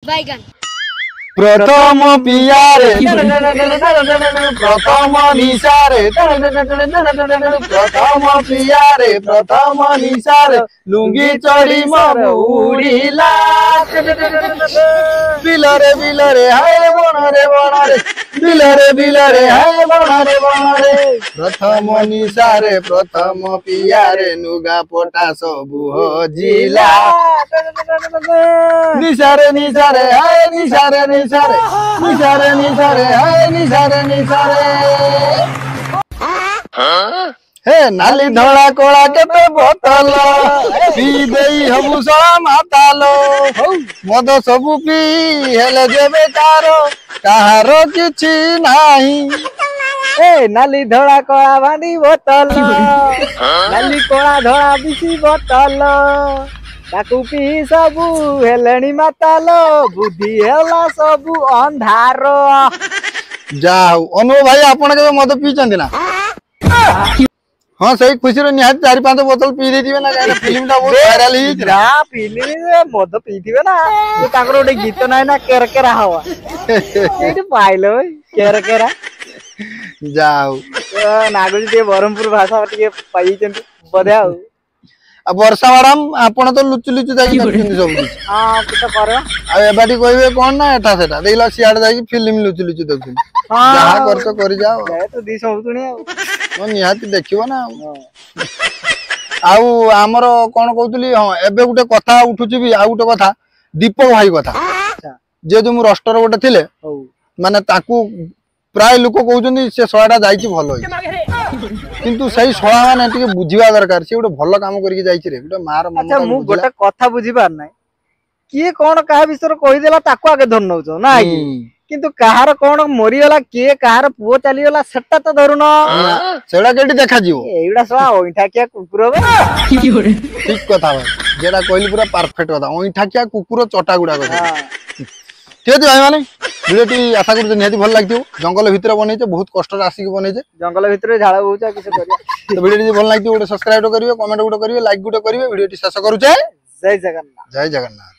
बैगन प्रथम पियारे प्रथम निशारे प्रथम पियारे प्रथम निशारे लुंगी चढ़ी मुड़ीला बिलरे बिलरे हाय बणरे बिलरे हाय बणरे प्रथम निशारे प्रथम पियारे नुगा पोटा सबु हजिला निशारे निशारे हाय निशारे निशारे निशारे निशारे हाय निशारे निशारे हे नाली धड़ा कोला केते बोतल पी देई हबु सळा मातालो मद सबु पी हेले जेबे काहारो किछि नाही ए नाली धड़ा कोला बांधी बोतल नाली कोला धड़ा बिसी बोतल ताकू पी सबू हेलेनी मातालो बुद्धि हेला सबू अंधार जाऊ अनु भाई आपण के मद पीचंदी ना हां सही खुशी रे निहात 4-5 बोतल पी देथिबे ना काहे फिल्म ता बहुत वायरल ही ना फिल्म रे मद पीथिबे ना ये ताकर ओटे गीत नाही ना केरकेरा हवा एटी पाइलो केरकेरा जाऊ नागुजी ते बरहमपुर भाषा टिके पाइचंती बढिया आ वर्षा मैडम आपण तो लुचु लुचु जाई करछन सब हां किछ कर आ एबाडी कहबे कोन ना एटा सेटा देला सियाड जाई फिल्म लुचु लुचु देखछन जहा करछ करि जाओ ए तो दी सबुतुनी आ ओ निहाती देखिबो ना आउ हमर कोन कहउतली हां एबे गुटे कथा उठुची भी आ गुटे कथा दीपक भाई कथा जे जो मु रस्टर गोटे थिले माने ताकू प्राय लोक कहउचंदी से सोडा जाईची भलो किंतु सही सोडा माने टिके बुझिबा दरकार से गोटे भलो काम करके जाईची रे गोटे मार मन अच्छा मु गोटे कथा बुझी पार नै किए कोन काहा विषय कहि देला ताकू आगे धर नउचो ना किंतु कहार कोन मरि गला किए कहार पुओ चली गला सेटा तो धरुन सेडा केडी देखा जीवो एइडा सवा ओइठा किया कुकुर बे ठीक कथा भाई जेडा कहली पूरा परफेक्ट कथा ओइठा किया कुकुर चटा गुडा कथा ठीक है भाई माने वीडियोटी आशा करते निहाती भल लागथियो जंगल भितर बनेचे बहुत कष्ट आसी के बनेचे जंगल भितर झाड़ होउचा किसे करिया तो वीडियोटी भल लागथियो गोटे सब्सक्राइब करिवे कमेंट गोटे करिवे लाइक गोटे करिवे वीडियोटी शेष करूचे जय जगन्नाथ जय जगन्नाथ।